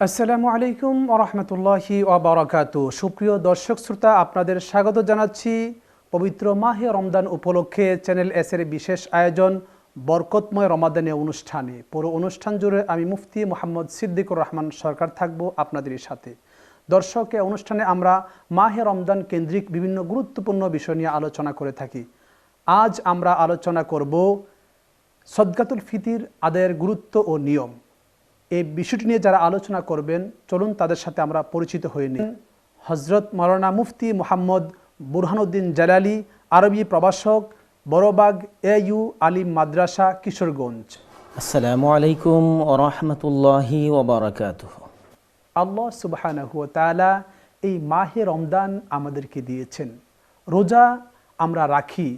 আসসালামু আলাইকুম ওয়া রাহমাতুল্লাহি ওয়া বারাকাতুহু। সুপ্রিয় দর্শক শ্রোতা, আপনাদের স্বাগত জানাচ্ছি পবিত্র মাহে রমজান উপলক্ষে চ্যানেল এসের বিশেষ আয়োজন বরকতময় রমাদানে অনুষ্ঠানে। পুরো অনুষ্ঠান জুড়ে আমি মুফতি মোহাম্মদ সিদ্দিকুর রহমান সরকার থাকব আপনাদের সাথে। দর্শক, এই অনুষ্ঠানে আমরা মাহে রমজান কেন্দ্রিক বিভিন্ন গুরুত্বপূর্ণ বিষয় নিয়ে আলোচনা করে থাকি। আজ আমরা আলোচনা করব সদকাতুল ফিতির আদায়ের গুরুত্ব ও নিয়ম। এই বিষয়টি নিয়ে যারা আলোচনা করবেন, চলুন তাদের সাথে আমরা পরিচিত হয়ে নিই। হজরত মাওলানা মুফতি মোহাম্মদ বুরহানুদ্দিন জালালি, আরবি প্রভাষক, বড়বাগ AU আলিম মাদ্রাসা, কিশোরগঞ্জ। আসসালামু আলাইকুম ওয়া রাহমাতুল্লাহি ওয়া বারাকাতুহু। আল্লাহ সুবহানাহু ওয়া তাআলা এই মাহে রমজান আমাদেরকে দিয়েছেন। রোজা আমরা রাখি,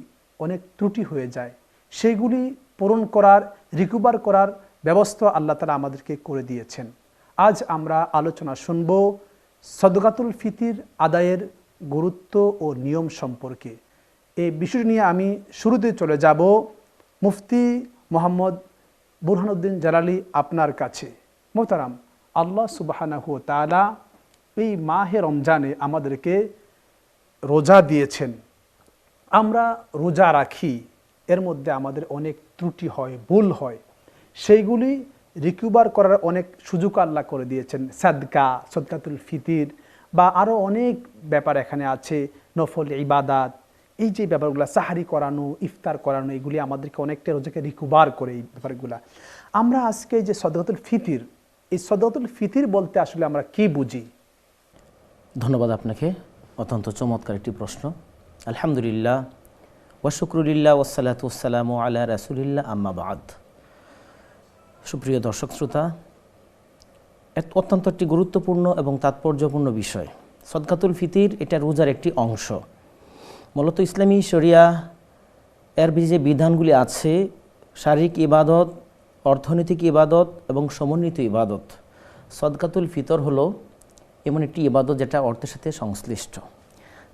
অনেক ত্রুটি হয়ে যায়, সেগুলি পূরণ করার, রিকভার করার ব্যবস্থা আল্লাহ তাআলা আমাদেরকে করে দিয়েছেন। আজ আমরা আলোচনা শুনব সদকাতুল ফিতির আদায়ের গুরুত্ব ও নিয়ম সম্পর্কে। এই বিষয় নিয়ে আমি শুরুতে চলে যাব মুফতি মোহাম্মদ বুরহানুদ্দিন জালালি আপনার কাছে। মোহতারাম, আল্লাহ সুবহানাহু ওয়া তাআলা এই মাহে রমজানে আমাদেরকে রোজা দিয়েছেন। আমরা রোজা রাখি, এর মধ্যে আমাদের অনেক ত্রুটি হয়, ভুল হয়, সেইগুলি রিকভার করার অনেক সুযোগ আল্লাহ করে দিয়েছেন। সাদকা, সদকাতুল ফিতির বা আরও অনেক ব্যাপার এখানে আছে, নফল ইবাদাত, এই যে ব্যাপারগুলো, সাহারি করানো, ইফতার করানো, এগুলি আমাদেরকে অনেকটা রোজাকে রিকভার করে। এই ব্যাপারগুলো আমরা আজকে যে সদকাতুল ফিতির, এই সদকাতুল ফিতির বলতে আসলে আমরা কি বুঝি? ধন্যবাদ আপনাকে, অত্যন্ত চমৎকার একটি প্রশ্ন। আলহামদুলিল্লাহ ওয়া শুকরুলিল্লাহ ওয়াসসালাতু ওয়াসসালামু আলা রাসূলিল্লাহ, আম্মা বাদ। সুপ্রিয় দর্শক শ্রোতা, অত্যন্ত একটি গুরুত্বপূর্ণ এবং তাৎপর্যপূর্ণ বিষয় সদকাতুল ফিতির। এটা রোজার একটি অংশ। মূলত ইসলামী শরিয়া এর যে বিধানগুলি আছে, শারীরিক ইবাদত, অর্থনৈতিক ইবাদত এবং সমন্বিত ইবাদত, সদকাতুল ফিতর হলো এমন একটি ইবাদত যেটা অর্থের সাথে সংশ্লিষ্ট।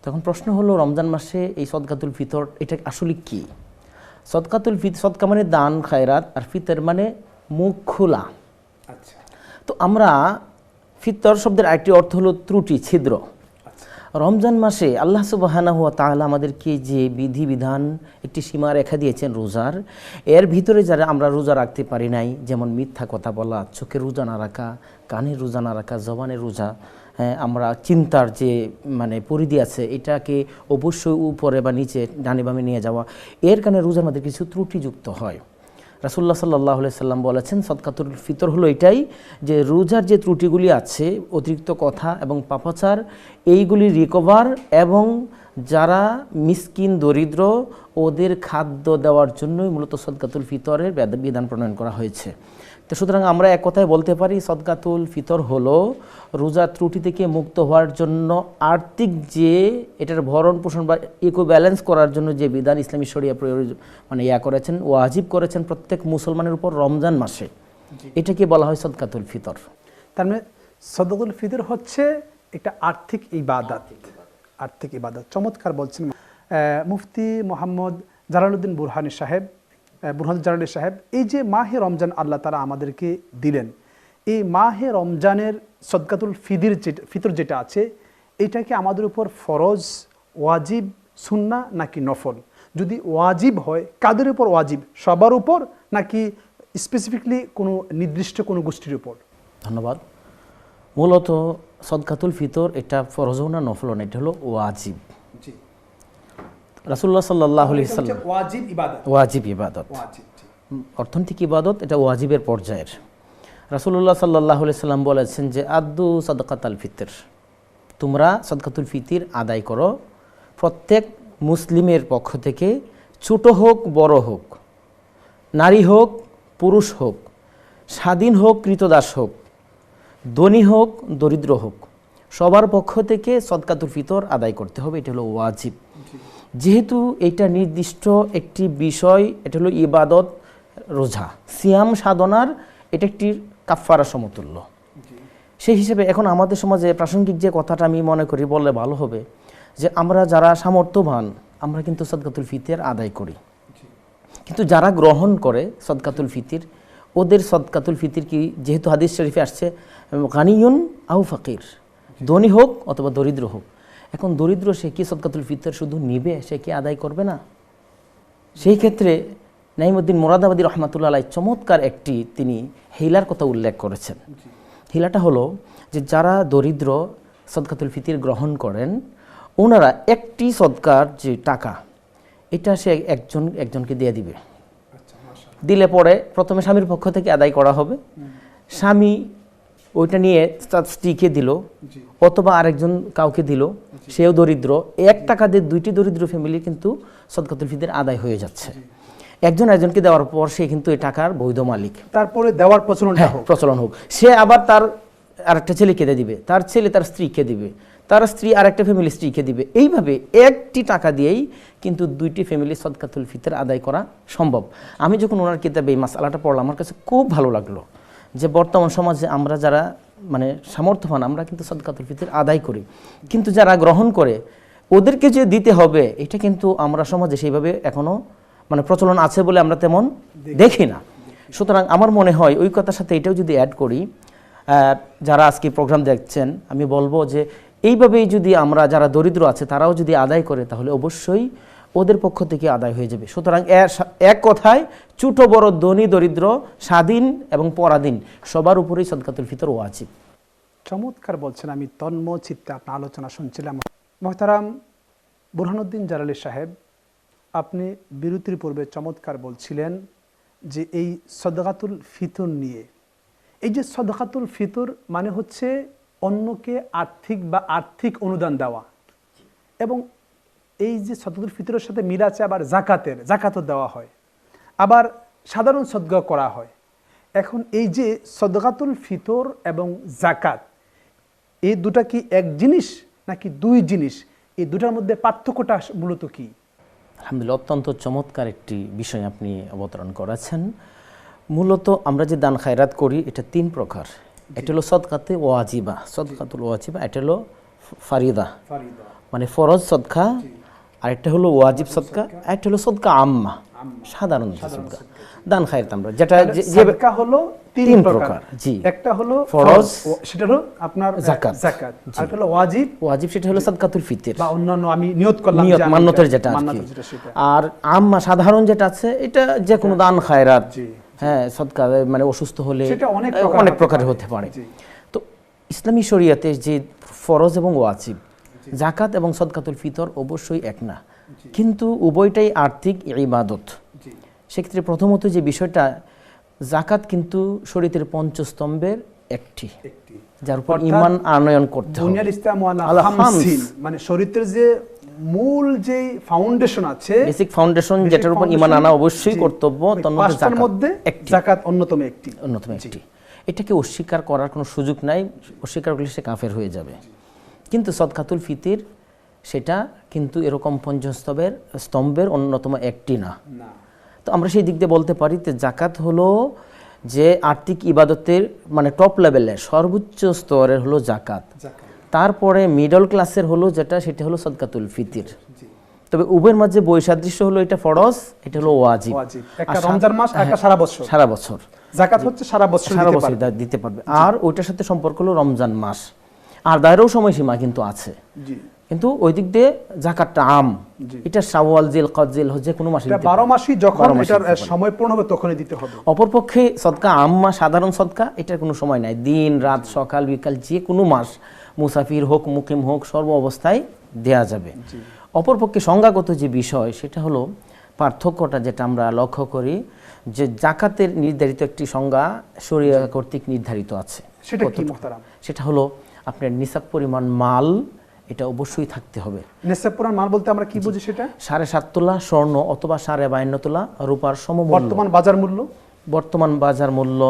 তখন প্রশ্ন হলো, রমজান মাসে এই সদকাতুল ফিতর এটা আসলে কি? সদকাতুল ফিতর, সদকা মানে দান খায়রাত, আর ফিতর মানে মুখ খোলা। আচ্ছা, তো আমরা ফিতর শব্দের আরেকটি অর্থ হলো ত্রুটি, ছিদ্র। রমজান মাসে আল্লাহ সুবহানাহু ওয়া তাআলা আমাদেরকে যে বিধিবিধান, একটি সীমা রেখা দিয়েছেন রোজার, এর ভিতরে যারা আমরা রোজা রাখতে পারি নাই, যেমন মিথ্যা কথা বলা, চোখের রোজা না রাখা, কানের রোজা না রাখা, জবানের রোজা, আমরা চিন্তার যে পরিধি আছে, এটাকে অবশ্যই উপরে বা নিচে, ডানে বামে নিয়ে যাওয়া, এর কারণে রোজার মধ্যে কিছু ত্রুটিযুক্ত হয়। রাসূলুল্লাহ সাল্লাল্লাহু আলাইহি সাল্লাম বলেছেন, সদকাতুল ফিতর হলো এটাই যে রোজার যে ত্রুটিগুলি আছে, অতিরিক্ত কথা এবং পাপাচার, এইগুলি রিকভার এবং যারা মিসকিন, দরিদ্র, ওদের খাদ্য দেওয়ার জন্যই মূলত সদকাতুল ফিতরের বিধান প্রণয়ন করা হয়েছে। তো সুতরাং আমরা এক কথায় বলতে পারি, সদকাতুল ফিতর হলো রোজার ত্রুটি থেকে মুক্ত হওয়ার জন্য আর্থিক যে এটার ভরণ পোষণ বা ইকো ব্যালেন্স করার জন্য যে বিধান ইসলামী শরিয়া করেছেন, ওয়াজিব করেছেন প্রত্যেক মুসলমানের উপর রমজান মাসে, এটাকে বলা হয় সদকাতুল ফিতর। তার মানে সদকাতুল ফিতর হচ্ছে একটা আর্থিক ইবাদত। আর্থিক ইবাদত, চমৎকার বলছেন মুফতি মোহাম্মদ জালালউদ্দিন বুরহানি সাহেব। এই যে মাহে রমজান আল্লাহ তাআলা আমাদেরকে দিলেন, এই মাহে রমজানের সদকাতুল ফিতর যেটা আছে, এটাকে আমাদের উপর ফরজ, ওয়াজিব, সুন্নাহ নাকি নফল? যদি ওয়াজিব হয়, কাদের উপর ওয়াজিব? সবার উপর নাকি স্পেসিফিকলি কোনো নির্দিষ্ট কোনো গোষ্ঠীর উপর? ধন্যবাদ। মূলত সদকাতুল ফিতর এটা ফরজও না, নফলও না, এটা হলো ওয়াজিব। জি, রাসূলুল্লাহ সাল্লাল্লাহু আলাইহি সাল্লাম, ওয়াজিব ইবাদত। ওয়াজিব ইবাদত, অর্থনৈতিক ইবাদত, এটা ওয়াজিবের পর্যায়ের। রাসূলুল্লাহ সাল্লাল্লাহু আলাইহি সাল্লাম বলেছেন যে আদ্দু সাদকাতুল ফিতর, তোমরা সদকাতুল ফিতির আদায় করো প্রত্যেক মুসলিমের পক্ষ থেকে, ছোট হোক বড় হোক, নারী হোক পুরুষ হোক, স্বাধীন হোক কৃতদাস হোক, ধনী হোক দরিদ্র হোক, সবার পক্ষ থেকে সদকাতুল ফিতর আদায় করতে হবে। এটা হলো ওয়াজিব। যেহেতু এটা নির্দিষ্ট একটি বিষয়, এটা হলো ইবাদত, রোজা সিয়াম সাধনার, এটা একটি কাফারা সমতুল্য। সেই হিসেবে এখন আমাদের সমাজে প্রাসঙ্গিক যে কথাটা আমি মনে করি বললে ভালো হবে, যে আমরা যারা সামর্থ্যবান, আমরা কিন্তু সদকাতুল ফিতর আদায় করি, কিন্তু যারা গ্রহণ করে সদকাতুল ফিতর, ওদের সদকাতুল ফিতির কি, যেহেতু হাদিস শরীফে আসছে গানিয়ুন আও ফাকির, ধনী হোক অথবা দরিদ্র হোক। এখন দরিদ্র সে কি সদকাতুল ফিতর শুধু নিবে, সে কি আদায় করবে না? সেই ক্ষেত্রে নাইমুদ্দিন মুরাদাবাদী রহমাতুল্লাহ আলাইহি চমৎকার একটি তিনি হিলার কথা উল্লেখ করেছেন। হিলাটা হলো যে যারা দরিদ্র সদকাতুল ফিতির গ্রহণ করেন, ওনারা একটি সদকার যে টাকা, এটা সে একজনকে দিয়ে দিবে। দিলে পরে প্রথমে স্বামীর পক্ষ থেকে আদায় করা হবে, স্বামী ওইটা নিয়ে তার স্ত্রীকে দিল অথবা আরেকজন কাউকে দিল, সেও দরিদ্র। 1 টাকা দিয়ে 2টি দরিদ্র ফ্যামিলি কিন্তু সদকাতুল ফিতর আদায় হয়ে যাচ্ছে। একজনকে দেওয়ার পর সে কিন্তু এই টাকার বৈধ মালিক। তারপরে দেওয়ার প্রচলন হোক, সে আবার তার আরেকটা ছেলেকে দিবে, তার ছেলে তার স্ত্রীকে দিবে, তার স্ত্রী আরেকটা ফ্যামিলি স্ত্রীকে দিবে। এইভাবে একটি টাকা দিয়েই কিন্তু 2টি ফ্যামিলি সদকাতুল ফিতর আদায় করা সম্ভব। আমি যখন ওনার কিতাবে এই মাসআলাটা পড়লাম, আমার কাছে খুব ভালো লাগলো যে বর্তমান সমাজে আমরা যারা মানে সামর্থ্যবান, আমরা কিন্তু সদকাতুল ফিতর আদায় করি, কিন্তু যারা গ্রহণ করে ওদেরকে যে দিতে হবে, এটা কিন্তু আমরা সমাজে সেইভাবে এখনো মানে প্রচলন আছে বলে আমরা তেমন দেখি না। সুতরাং আমার মনে হয় ওই কথার সাথে এটাও যদি অ্যাড করি, যারা আজকে প্রোগ্রাম দেখছেন, আমি বলবো যে এইভাবেই যদি আমরা যারা দরিদ্র আছে তারাও যদি আদায় করে, তাহলে অবশ্যই ওদের পক্ষ থেকে আদায় হয়ে যাবে। সুতরাং এক কথায় ছোট বড়, ধনী দরিদ্র, স্বাধীন এবং পরাধীন সবার উপরেই সদকাতুল ফিতর ওয়াজিব। চমৎকার বলছেন, আমি তন্ময় চিত্তে আপনার আলোচনা শুনছিলাম। মোহতারাম বুরহানুদ্দিন জালালী সাহেব, আপনি বিরতির পূর্বে চমৎকার বলছিলেন যে এই সদকাতুল ফিতর নিয়ে, এই যে সদকাতুল ফিতর মানে হচ্ছে অন্যকে আর্থিক অনুদান দেওয়া, এবং এই যে সদকাতুল ফিতরের সাথে মিল আছে আবার জাকাতও দেওয়া হয়, আবার সাধারণ সদকা করা হয়। এখন এই যে সদকাতুল ফিতর এবং জাকাত, এই দুটা কি এক জিনিস নাকি 2 জিনিস? এই দুটার মধ্যে পার্থক্যটা মূলত কি? আলহামদুলিল্লাহ, অত্যন্ত চমৎকার একটি বিষয় আপনি অবতরণ করেছেন। মূলত আমরা যে দান খায়রাত করি এটা 3 প্রকার। এটা হলো সদকাতে ওয়াজিবা, সদকাতুল ওয়াজিবা, এটা হলো ফারিদা মানে ফরজ সদকা, আর একটা হলো ওয়াজিব সদকা, আর একটা হলো সদকা আম্মা, সাধারণ সদকা। দান খায়রাত আমরা যেটা সদকা হলো 3 প্রকার। জি, একটা হলো ফরজ, সেটা হলো আপনার জাকাত, আর একটা হলো ওয়াজিব, সেটা হলো সদকাতুল ফিতর বা অন্যান্য আমি নিয়ত করলাম নিয়ত মান্যতের যেটা আর কি। আর আম্মা সাধারণ যেটা আছে, এটা যে কোনো দান খায়রাত, হ্যাঁ সদকা মানে অসুস্থ হলে সেটা অনেক প্রকারের হতে পারে। তো ইসলামী শরীয়তে যে ফরজ এবং ওয়াজিব, জাকাত এবং সদকাতুল ফিতর অবশ্যই এক না, কিন্তু উভয়টাই আর্থিক ইবাদত। সেক্ষেত্রে প্রথমত যে বিষয়টা, জাকাত কিন্তু শরীয়তের 5 স্তম্ভের একটি, যার উপর ঈমান আনয়ন করতে হবে। মানে শরীয়তের যে মূল যে ফাউন্ডেশন আছে, বেসিক ফাউন্ডেশন, যেটার উপর ঈমান আনা অবশ্যই কর্তব্য, তার মধ্যে জাকাত অন্যতম একটি। এটাকে অস্বীকার করার কোনো সুযোগ নাই, অস্বীকার করলে সে কাফের হয়ে যাবে। কিন্তু সদকাতুল ফিতর সেটা কিন্তু এরকম 5 স্তম্ভের অন্যতম একটি না। তো আমরা সেই দিক দিয়ে বলতে পারি যে জাকাত হলো যে আর্থিক ইবাদতের মানে টপ লেভেলের সর্বোচ্চ স্তরের হলো জাকাত, তারপরে মিডল ক্লাসের হলো যেটা, সেটা হলো সদকাতুল ফিতর। তবে উভয়ের মাঝে বৈসাদৃশ্য হলো এটা ফরজ, এটা হলো ওয়াজিব। একটা রমজান মাস, একটা সারা বছর। জাকাত হচ্ছে সারা বছর দিতে পারবে। আর ওইটার সাথে সম্পর্ক হলো রমজান মাস, আর দায়েরও সময়সীমা কিন্তু আছে। কিন্তু ওই দিক দিয়ে জাকাতটা আম, এটা শাওয়াল, জিলকদ, জিলহজ যে কোনো মাসে, 12 মাসই যখন এটার সময় পূর্ণ হবে তখনই দিতে হবে। অপরপক্ষে সদকা আম্মা, সাধারণ সদকা, এটার কোনো সময় নাই, দিন রাত সকাল বিকাল যে কোনো মাস, মুসাফির হোক মুকিম হোক, সর্ব অবস্থায় দেয়া যাবে। অপরপক্ষে সংজ্ঞাগত যে বিষয়, সেটা হলো পার্থক্যটা যেটা আমরা লক্ষ্য করি যে জাকাতের নির্ধারিত একটি সংজ্ঞা শরীয়ত কর্তৃক নির্ধারিত আছে। সেটা কি মুহতারাম? সেটা হলো আপনার নিসাব পরিমাণ মাল এটা অবশ্যই থাকতে হবে। নিসাব পরিমাণ মাল বলতে আমরা কি বুঝি? সেটা 7.5 তোলা স্বর্ণ অথবা 52.5 তোলা রূপার সমমূল্য। বর্তমান বাজার মূল্য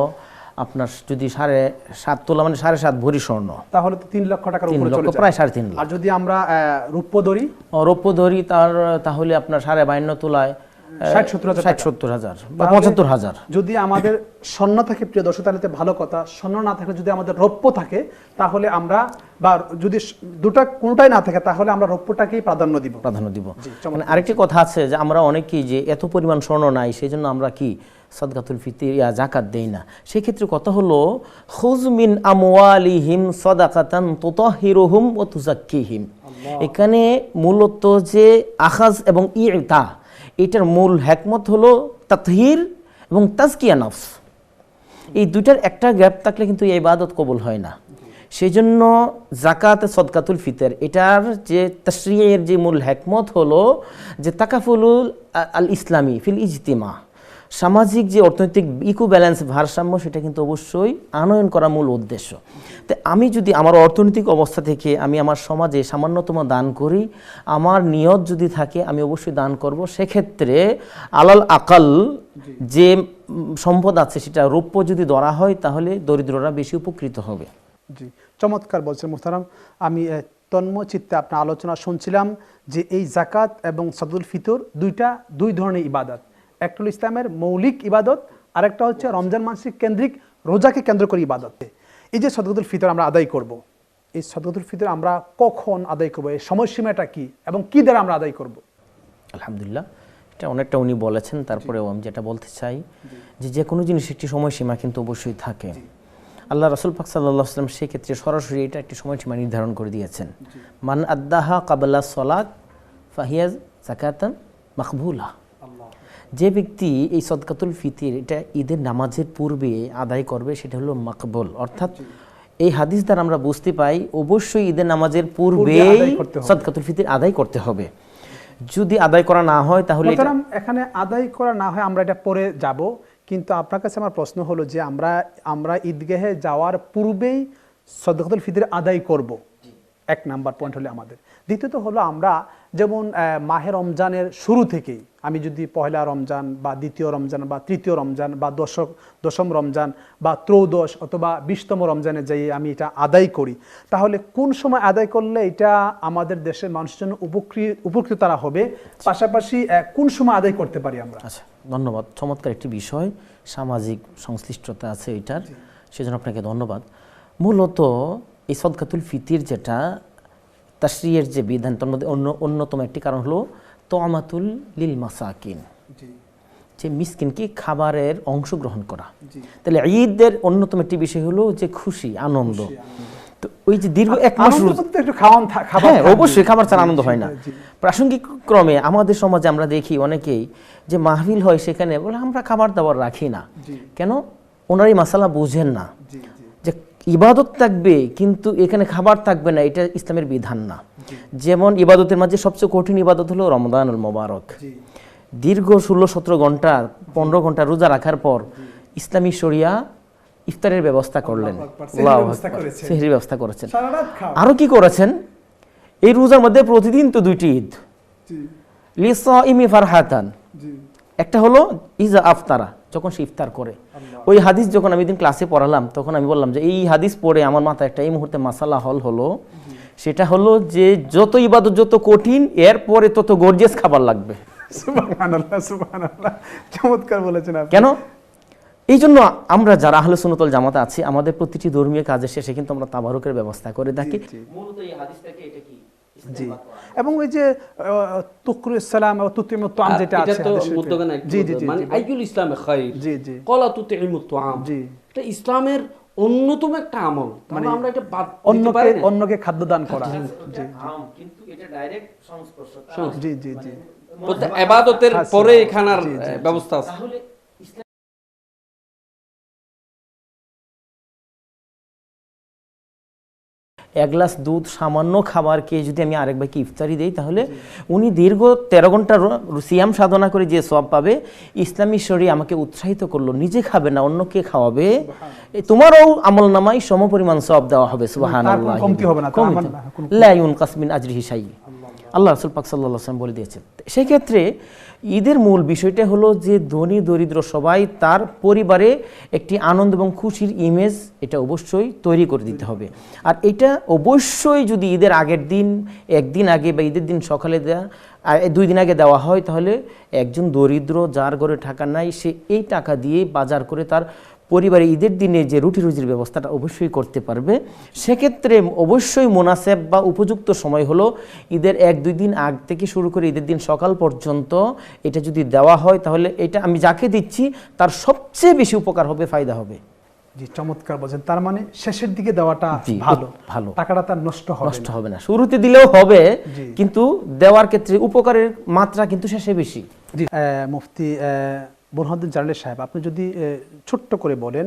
আপনার যদি 7.5 তোলা মানে 7.5 ভরি স্বর্ণ, তাহলে তো 3 লক্ষ টাকার উপরে চলে যায়, প্রায় 3.5 লাখ। আর যদি আমরা রৌপ্য ধরি তাহলে আপনার 52.5 তোলায় 60-70 হাজার 60-70 হাজার বা তাহলে 75,000। যদি আমাদের স্বর্ণ থাকে প্রিয় দর্শক তাহলে তো ভালো কথা, স্বর্ণ না থাকলে যদি আমাদের রৌপ্য থাকে তাহলে আমরা, বা যদি দুটা কোনোটাই না থাকে তাহলে আমরা রৌপ্যটাকেই প্রাধান্য দিব। মানে আরেকটি কথা আছে যে আমরা অনেকেই যে এত পরিমাণ স্বর্ণ নাই সেই জন্য আমরা কি সাদকাতুল ফিতর যাকাত দেই না। সেই ক্ষেত্রে কথা হলো খুয মিন আমওয়ালিহিম সাদাকাতান তুতাহিরুহুম ওয়া তুযাক্কিহিম। এখানে মূলত যে আখাজ এবং ইতা, এটার মূল হিকমত হলো তাতহির এবং তাজকিয়া নফস। এই দুইটার একটা গ্যাপ থাকলে কিন্তু এই ইবাদত কবুল হয় না। সেই জন্য যাকাত সদকাতুল ফিতর এটার যে তাশরিয়ের যে মূল হিকমত হলো যে তাকাফুলুল আল ইসলামী ফিল ইজতিমা, সামাজিক যে অর্থনৈতিক ব্যালেন্স ভারসাম্য সেটা কিন্তু অবশ্যই আনয়ন করা মূল উদ্দেশ্য। তো আমি যদি আমার অর্থনৈতিক অবস্থা থেকে আমি আমার সমাজে সামান্যতম দান করি, আমার নিয়ত যদি থাকে আমি অবশ্যই দান করব। সেক্ষেত্রে আলাল আকাল যে সম্পদ আছে সেটা রৌপ্য যদি ধরা হয় তাহলে দরিদ্ররা বেশি উপকৃত হবে। জি, চমৎকার বলছেন মুহতারাম। আমি তন্ময় চিত্তে আপনার আলোচনা শুনছিলাম যে এই যাকাত এবং সাদকাতুল ফিতর দুই ধরনের ইবাদত। একটা হলো ইসলামের মৌলিক ইবাদত, আরেকটা হচ্ছে রমজান মাসিক কেন্দ্রিক রোজাকে কেন্দ্র করে ইবাদত। এই যে সাদকাতুল ফিতর আমরা আদায় করব, এই সাদকাতুল ফিতর আমরা কখন আদায় করব, এই সময়সীমাটা কি এবং কি দ্বারা আমরা আদায় করব? আলহামদুলিল্লাহ, এটা অনেকটা উনি বলেছেন। তারপরেও আমি যেটা বলতে চাই যে কোনো জিনিস একটি সময়সীমা কিন্তু অবশ্যই থাকে। আল্লাহ রাসূল পাক সাল্লাল্লাহু আলাইহি ওয়াসাল্লাম সেক্ষেত্রে সরাসরি এটা একটি সময়সীমা নির্ধারণ করে দিয়েছেন। মান আদ্দাহা ক্বাবলা সলাত ফাহিয়া যাকাতান মাকবুলা। যে ব্যক্তি এই সদকাতুল ফিতর এটা ঈদের নামাজের পূর্বে আদায় করবে সেটা হলো মাকবুল। অর্থাৎ এই হাদিস দ্বারা আমরা বুঝতে পাই অবশ্যই ঈদের নামাজের পূর্বেই সদকাতুল ফিতর আদায় করতে হবে। যদি আদায় করা না হয় তাহলে এখানে আদায় করা না হয় আমরা এটা পরে যাব, কিন্তু আপনার কাছে আমার প্রশ্ন হলো যে আমরা ঈদগাহে যাওয়ার পূর্বেই সাদকাতুল ফিতর আদায় করব, এক নাম্বার পয়েন্ট হলো আমাদের। দ্বিতীয়ত হলো আমরা যেমন মাহে রমজানের শুরু থেকেই আমি যদি পয়লা রমজান বা দ্বিতীয় রমজান বা তৃতীয় রমজান বা দশম রমজান বা ত্রয়োদশ অথবা 20তম রমজানে যাই আমি এটা আদায় করি, তাহলে কোন সময় আদায় করলে এটা আমাদের দেশের মানুষের জন্য উপকৃত তারা হবে, পাশাপাশি কোন সময় আদায় করতে পারি আমরা? আচ্ছা, ধন্যবাদ। চমৎকার একটি বিষয়, সামাজিক সংশ্লিষ্টতা আছে এটার, সেজন্য আপনাকে ধন্যবাদ। মূলত এই সদকাতুল ফিতর যেটা তাশরিয়ের যে বিধান তার মধ্যে অন্যতম একটি কারণ হলো তোয়ামাতুল লিল মাসাকিন, যে মিসকিনকে খাবারের অংশগ্রহণ করা। তাহলে ঈদের অন্যতম একটি বিষয় হলো যে খুশি আনন্দ। তো ওই যে দীর্ঘ এক মাস অবশ্যই খাবার ছাড়া আনন্দ হয় না। প্রাসঙ্গিক ক্রমে আমাদের সমাজে আমরা দেখি অনেকেই যে মাহফিল হয় সেখানে বলে আমরা খাবার দাবার রাখি না কেন, ওনার এই মাসালা বুঝেন না যে ইবাদত থাকবে কিন্তু এখানে খাবার থাকবে না, এটা ইসলামের বিধান না। যেমন ইবাদতের মাঝে সবচেয়ে কঠিন ইবাদত হলো রমজানুল মুবারক। দীর্ঘ 16-17 ঘন্টা 15 ঘন্টা রোজা রাখার পর ইসলামী শরিয়া ইফতারের ব্যবস্থা করলেন, সেহরির ব্যবস্থা করেছেন। আরো কি করেছেন, এই রোজার মধ্যে প্রতিদিন তো দুইটি ঈদ, লিসাইমি ফারহাতান। একটা হলো ইজা আফতারা, যখন সে ইফতার করে। ওই হাদিস যখন আমি দিন ক্লাসে পড়ালাম তখন আমি বললাম যে এই হাদিস পড়ে আমার মাথায় একটা এই মুহূর্তে মাসালা হলো, সেটা হলো যে যত ইবাদত যত কঠিন এরপরে তত গর্জিয়াস খাবার লাগবে। সুবহানাল্লাহ, সুবহানাল্লাহ, চমৎকার বলেছেন আপনি। কেন? এই জন্য আমরা যারা আহলে সুন্নাত ওয়াল জামাতে আছি আমাদের প্রতিটি ধর্মীয় কাজের শেষে কিন্তু আমরা তাবারুকের ব্যবস্থা করে থাকি। মূলত এই হাদিস থেকে এটা কি জি, এবং ওই যে তুকরুস সালাম ও তুতিমুত তুআম যেটা আছে জি জি মানে আইকুল ইসলামে খায়র জি জি ক্বালা তুতিমুত তুআম, জি এটা ইসলামের অন্যতম একটা আমল। মানে আমরা এটা বাদ দিতে পারি না, অন্যকে খাদ্য দান করা। জি কিন্তু এটা ডাইরেক্ট সংস্পর্শ। জি জি জি, ইবাদতের পরে খানার ব্যবস্থা আছে। তাহলে এক গ্লাস দুধ সামান্য খাবারকে যদি আমি আরেক ভাইকে ইফতারি দেই তাহলে উনি দীর্ঘ 13 ঘন্টা সিয়াম সাধনা করে যে সওয়াব পাবে, ইসলামী শরীয়ত আমাকে উৎসাহিত করলো নিজে খাবে না অন্যকে খাওয়াবে, তোমারও আমলনামায় সমপরিমাণ সওয়াব দেওয়া হবে। সুবহানাল্লাহ, কমতি হবে না, লা ইউনকাস মিন আজরিহি শাই, আল্লাহ রাসূল পাক সাল্লাল্লাহু আলাইহি ওয়াসাল্লাম বলে দিয়েছেন। সেই ক্ষেত্রে ঈদের মূল বিষয়টা হলো যে ধনী দরিদ্র সবাই তার পরিবারে একটি আনন্দ এবং খুশির ইমেজ এটা অবশ্যই তৈরি করে দিতে হবে। আর এটা অবশ্যই যদি ঈদের আগের দিন, একদিন আগে বা ঈদের দিন সকালে দেয়া আর 2 দিন আগে দেওয়া হয়, তাহলে একজন দরিদ্র যার ঘরে টাকা নাই সে এই টাকা দিয়ে বাজার করে তার পরিবারে ঈদের দিনে যে রুটি রুজির ব্যবস্থাটা অবশ্যই করতে পারবে। সেক্ষেত্রে অবশ্যই মুনাসেব বা উপযুক্ত সময় হলো ঈদের 1-2 দিন আগ থেকে শুরু করে ঈদের দিন সকাল পর্যন্ত এটা যদি দেওয়া হয়, তাহলে এটা আমি যাকে দিচ্ছি তার সবচেয়ে বেশি উপকার হবে, ফায়দা হবে। জি, চমৎকার বলছেন। তার মানে শেষের দিকে দেওয়াটা ভালো, টাকাটা তার নষ্ট হবে না। শুরুতে দিলেও হবে, কিন্তু দেওয়ার ক্ষেত্রে উপকারের মাত্রা কিন্তু শেষে বেশি। জি, মুফতি বুরহানুদ্দিন জালালী সাহেব, আপনি যদি ছোট্ট করে বলেন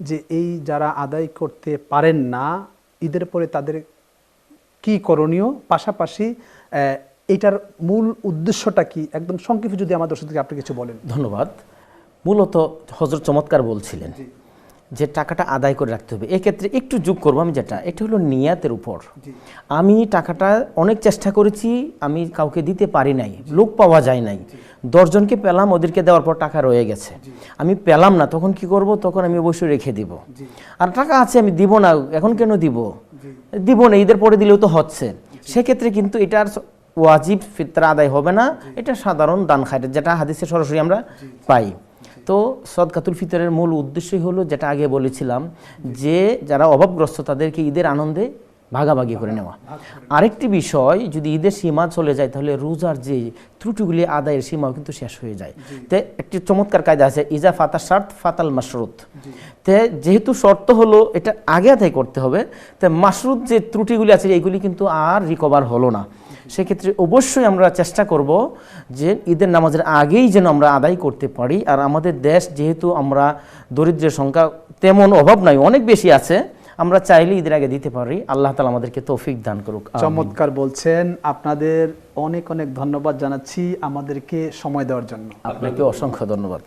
যে এই যারা আদায় করতে পারেন না ঈদের পরে তাদের কি করণীয়, পাশাপাশি এটার মূল উদ্দেশ্যটা কি, একদম সংক্ষেপে যদি আমাদের দর্শকদেরকে আপনি কিছু বলেন। ধন্যবাদ। মূলত হযরত চমৎকার বলছিলেন যে টাকাটা আদায় করে রাখতে হবে। এক্ষেত্রে একটু যোগ করবো আমি, যেটা এটা হলো নিয়াতের উপর। আমি টাকাটা অনেক চেষ্টা করেছি, আমি কাউকে দিতে পারি নাই, লোক পাওয়া যায় নাই, 10 জনকে পেলাম, ওদেরকে দেওয়ার পর টাকা রয়ে গেছে, আমি পেলাম না, তখন কি করব? তখন আমি অবশ্যই রেখে দিব। আর টাকা আছে আমি দিব না, এখন কেন দিব না, ঈদের পরে দিলেও তো হচ্ছে। সেক্ষেত্রে কিন্তু এটার ওয়াজিব ফিতরা আদায় হবে না, এটা সাধারণ দান খায়রাত, যেটা হাদিসে সরাসরি আমরা পাই। তো সদকাতুল ফিতরের মূল উদ্দেশ্যই হলো যেটা আগে বলেছিলাম, যে যারা অভাবগ্রস্ত তাদেরকে ঈদের আনন্দে ভাগাভাগি করে নেওয়া। আরেকটি বিষয়, যদি ঈদের সীমা চলে যায় তাহলে রোজার যে ত্রুটিগুলি আদায়ের সীমাও কিন্তু শেষ হয়ে যায়। তো একটি চমৎকার কায়দা আছে, ইজা ফাতা শার্ত ফাতাল মাশরুত। তে যেহেতু শর্ত হলো এটা আগে আদায় করতে হবে, তো মাশরুত যে ত্রুটিগুলি আছে এইগুলি কিন্তু আর রিকভার হলো না। সেক্ষেত্রে অবশ্যই আমরা চেষ্টা করব যে ঈদের নামাজের আগেই যেন আমরা আদায় করতে পারি। আর আমাদের দেশ যেহেতু আমরা দরিদ্রের সংখ্যা তেমন অভাব নাই, অনেক বেশি আছে, আমরা চাইলে ঈদের আগে দিতে পারি। আল্লাহ তাআলা আমাদেরকে তৌফিক দান করুক। চমৎকার বলছেন। আপনাদের অনেক অনেক ধন্যবাদ জানাচ্ছি আমাদেরকে সময় দেওয়ার জন্য। আপনাকে অসংখ্য ধন্যবাদ।